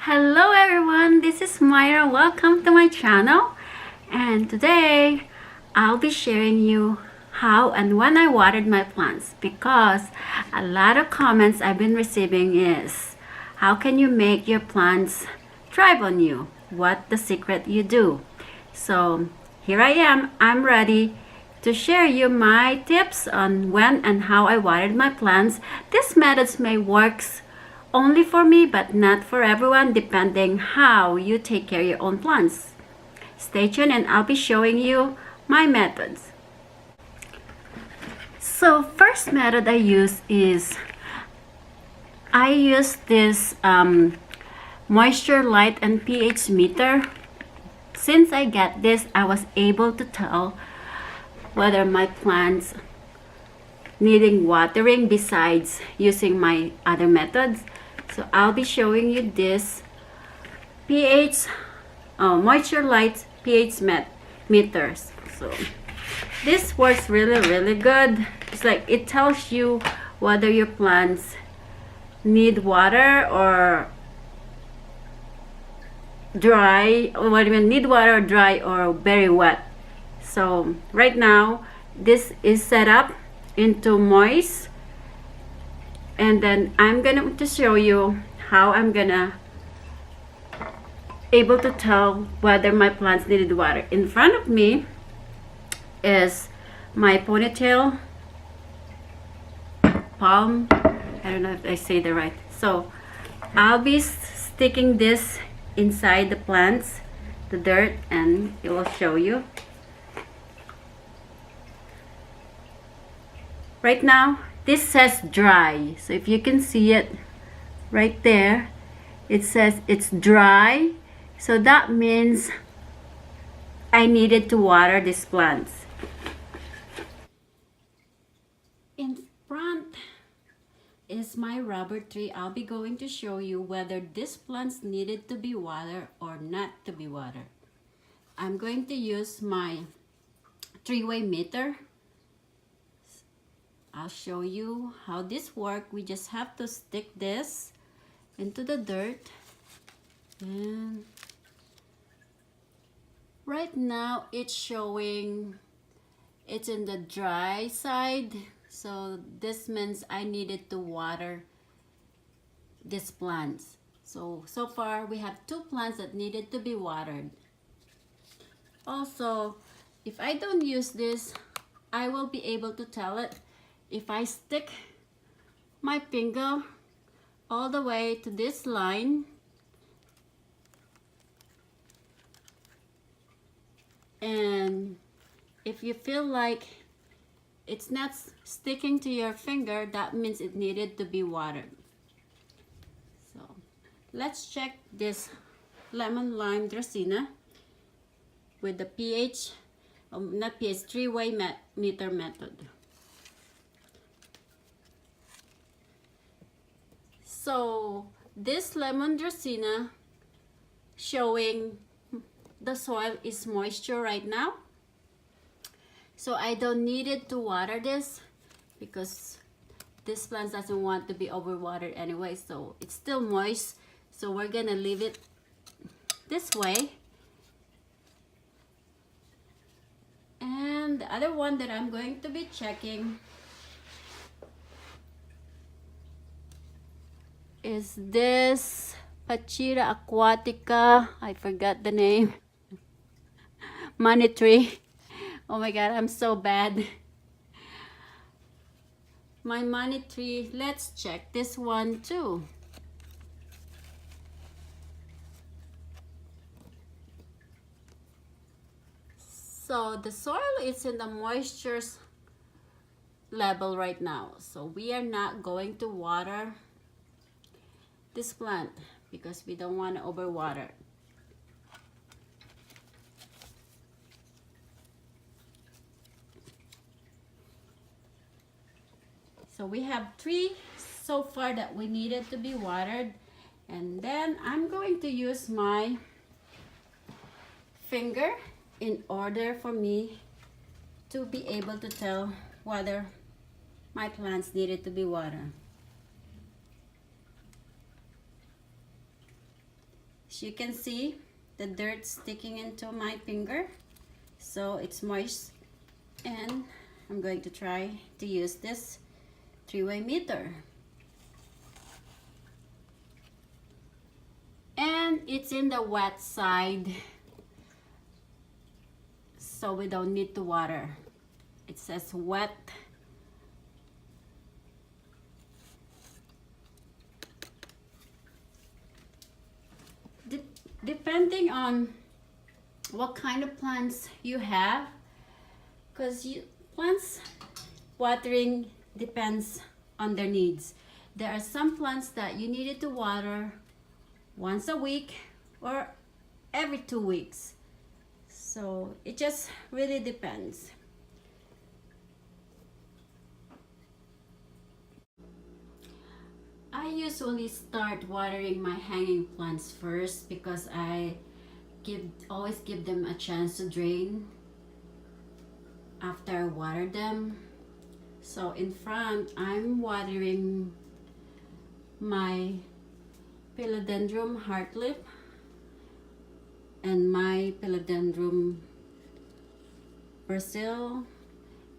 Hello everyone, this is Myra. Welcome to my channel. And today I'll be sharing you how and when I watered my plants, because a lot of comments I've been receiving is how can you make your plants thrive on you? What the secret you do? So here I am. I'm ready to share you my tips on when and how I watered my plants. These methods may work only for me but not for everyone, depending how you take care of your own plants. Stay tuned and I'll be showing you my methods. So first method I use is I use this moisture light and pH meter. Since I got this, I was able to tell whether my plants needing watering besides using my other methods. So I'll be showing you this pH moisture light pH meters. So this works really good. It's like it tells you whether your plants need water or dry, or what do you mean, need water or dry or very wet. So right now this is set up into moist, and then I'm gonna to show you how I'm gonna able to tell whether my plants needed water. In front of me is my ponytail palm. I don't know if I say the right. So I'll be sticking this inside the plants, the dirt, and it will show you. Right now this says dry, so if you can see it right there, it says it's dry, so that means I needed to water these plants. In front is my rubber tree. I'll be going to show you whether these plants needed to be watered or not to be watered. I'm going to use my three-way meter. I'll show you how this works. We just have to stick this into the dirt, and right now it's showing it's in the dry side, so this means I needed to water these plants. So far we have 2 plants that needed to be watered. Also, if I don't use this, I will be able to tell it if I stick my finger all the way to this line, and if you feel like it's not sticking to your finger, that means it needed to be watered. So let's check this lemon lime dracaena with the pH, not pH, three-way meter method. So this lemon dracaena showing the soil is moisture right now, so I don't need it to water this because this plant doesn't want to be overwatered anyway, so it's still moist. So we're gonna leave it this way. And the other one that I'm going to be checking is this Pachira aquatica. I forgot the name. Money tree. Oh my god, I'm so bad. My money tree. Let's check this one too. So the soil is in the moisture level right now, so we are not going to water this plant because we don't want to overwater. So we have 3 so far that we needed to be watered, and then I'm going to use my finger in order for me to be able to tell whether my plants needed to be watered. As you can see, the dirt sticking into my finger, so it's moist, and I'm going to try to use this 3-way meter. And it's in the wet side, so we don't need to water. It says wet. Depending on what kind of plants you have, because plants watering depends on their needs. There are some plants that you needed to water once a week or every 2 weeks, so it just really depends. I usually start watering my hanging plants first because I always give them a chance to drain after I water them. So in front, I'm watering my Philodendron heartlip and my Philodendron Brazil,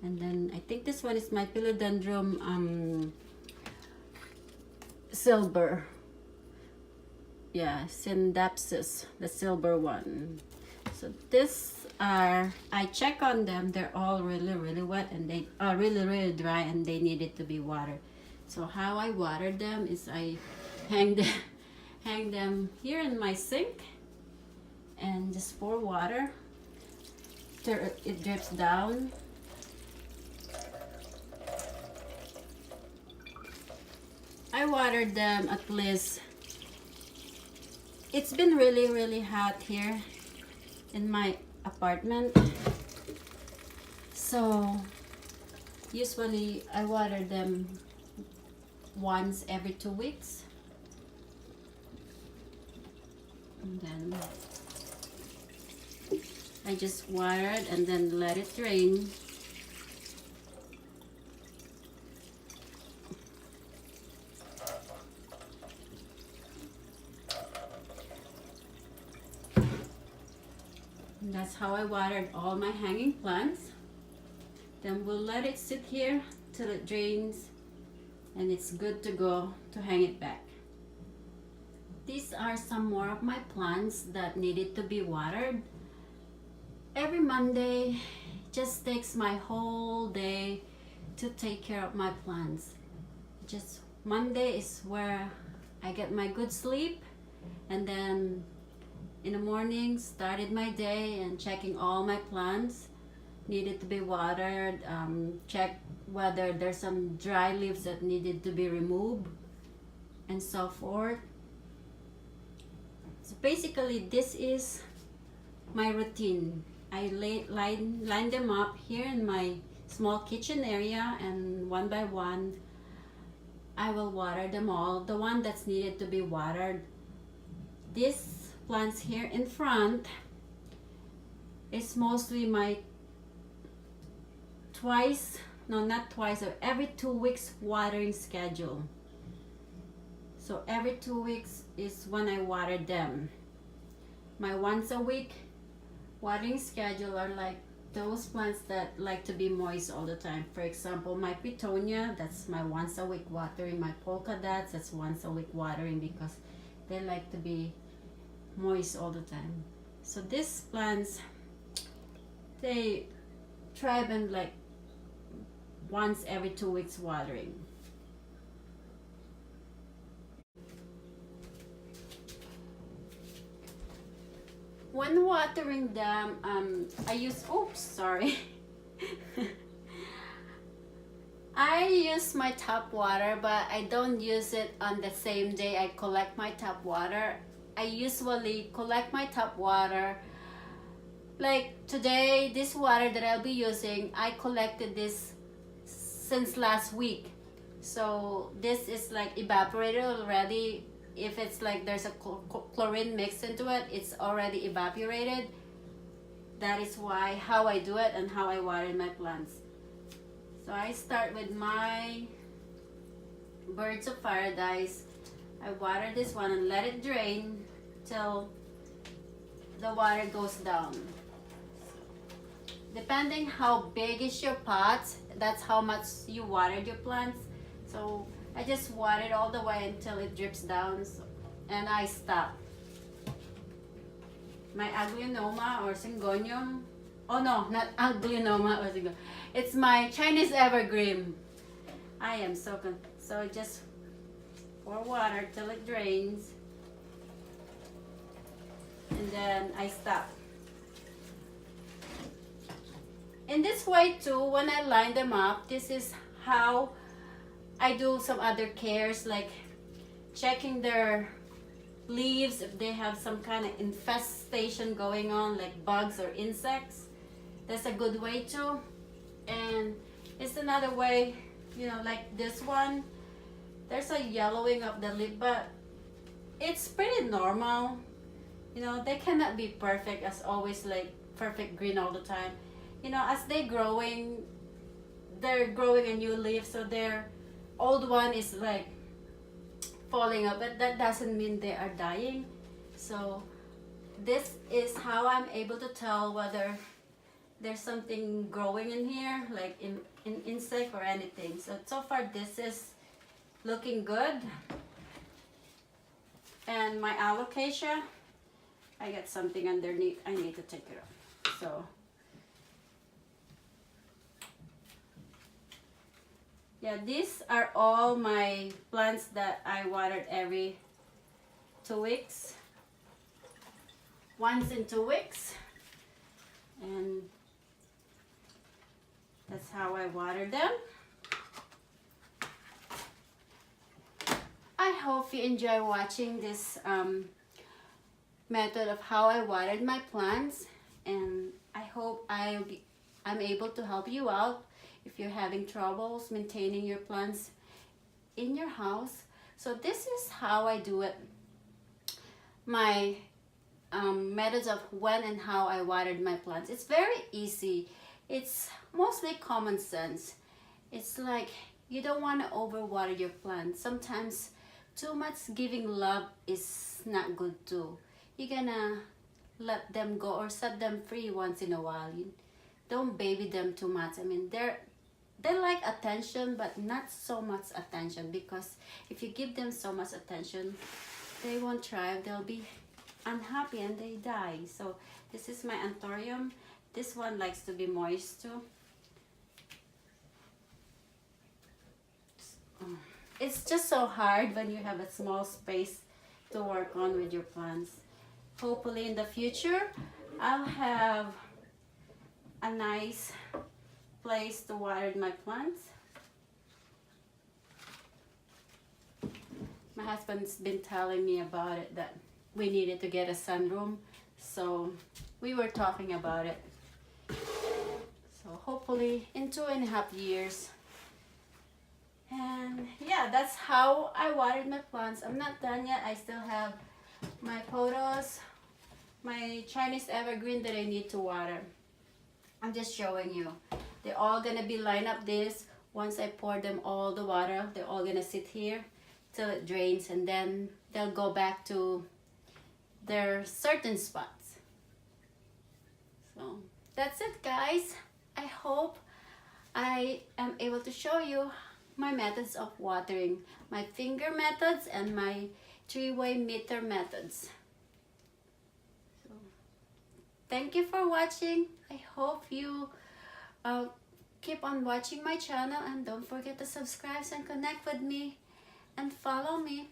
and then I think this one is my Philodendron silver. Yeah, Scindapsus, the silver one. So this are, I check on them, they're all really wet, and they are really dry, and they needed to be watered. So how I water them is I hang them here in my sink and just pour water till it drips down. I watered them at least, it's been really hot here in my apartment, so usually I water them once every 2 weeks, and then I just water it and then let it drain. And that's how I watered all my hanging plants. Then we'll let it sit here till it drains and it's good to go to hang it back. These are some more of my plants that needed to be watered. Every Monday just takes my whole day to take care of my plants. Just Monday is where I get my good sleep, and then in the morning started my day and checking all my plants needed to be watered, check whether there's some dry leaves that needed to be removed, and so forth. So basically this is my routine. I line them up here in my small kitchen area, and one by one I will water them all, the one that's needed to be watered. These plants here in front is mostly my every 2 weeks watering schedule. So every 2 weeks is when I water them. My once a week watering schedule are like those plants that like to be moist all the time. For example, my Petunia, that's my once a week watering. My polka dots, that's once a week watering because they like to be moist all the time. So these plants, they thrive in like once every 2 weeks watering. When watering them, I use, oops, sorry. I use my tap water, but I don't use it on the same day I collect my tap water. I usually collect my tap water, like today, this water that I'll be using, I collected this since last week. So this is like evaporated already. If it's like there's a chlorine mixed into it, it's already evaporated. That is why, how I do it and how I water my plants. So I start with my Birds of Paradise. I water this one and let it drain until the water goes down. Depending how big is your pot, that's how much you watered your plants. So I just watered all the way until it drips down, and I stop. My Aglaonema or Syngonium. Oh no, not Aglaonema or Syngonium. It's my Chinese evergreen. I am so good. So just pour water till it drains. And then I stop. In this way too, when I line them up, this is how I do some other cares, like checking their leaves if they have some kind of infestation going on, like bugs or insects. That's a good way too. And it's another way, you know, like this one, there's a yellowing of the leaf, but it's pretty normal. You know, they cannot be perfect as always, like perfect green all the time. You know, as they're growing a new leaf, so their old one is like falling up, but that doesn't mean they are dying. So this is how I'm able to tell whether there's something growing in here, like in insect or anything. So far this is looking good. And my alocasia, I got something underneath I need to take it off. So yeah, these are all my plants that I watered every 2 weeks. Once in 2 weeks. And that's how I water them. I hope you enjoy watching this method of how I watered my plants, and I hope I'm able to help you out if you're having troubles maintaining your plants in your house. So this is how I do it. My methods of when and how I watered my plants. It's very easy. It's mostly common sense. It's like you don't want to overwater your plants. Sometimes too much giving love is not good too. You're gonna let them go or set them free once in a while. You don't baby them too much. I mean, they like attention, but not so much attention, because if you give them so much attention, they won't thrive. They'll be unhappy and they die. So this is my Anthurium. This one likes to be moist too. It's just so hard when you have a small space to work on with your plants. Hopefully in the future, I'll have a nice place to water my plants. My husband's been telling me about it, that we needed to get a sunroom, so we were talking about it. So hopefully in 2.5 years. And yeah, that's how I watered my plants. I'm not done yet. I still have my pothos, my Chinese evergreen that I need to water. I'm just showing you. They're all gonna be lined up this. Once I pour them all the water, they're all gonna sit here till it drains, and then they'll go back to their certain spots. So that's it, guys. I hope I am able to show you my methods of watering, my finger methods and my 3-way meter methods. So thank you for watching. I hope you keep on watching my channel, and don't forget to subscribe and connect with me and follow me.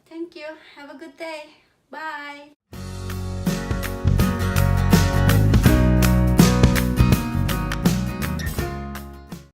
Thank you. Have a good day. Bye.